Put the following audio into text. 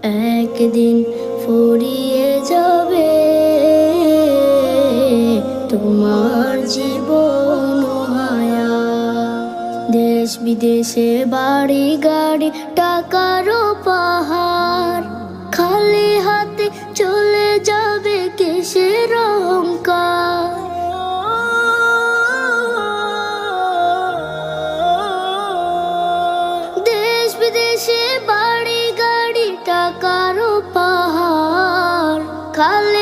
একদিন ফুরিয়ে যাবে তোমার জীবন হায়া। দেশ বিদেশে বাড়ি গাড়ি টাকারও পাহাড়, খালি হাতে চলে যাবে কিসের অহংকার। দেশ বিদেশে বাড়ি গাড়ি টাকারও পাহাড়, খালি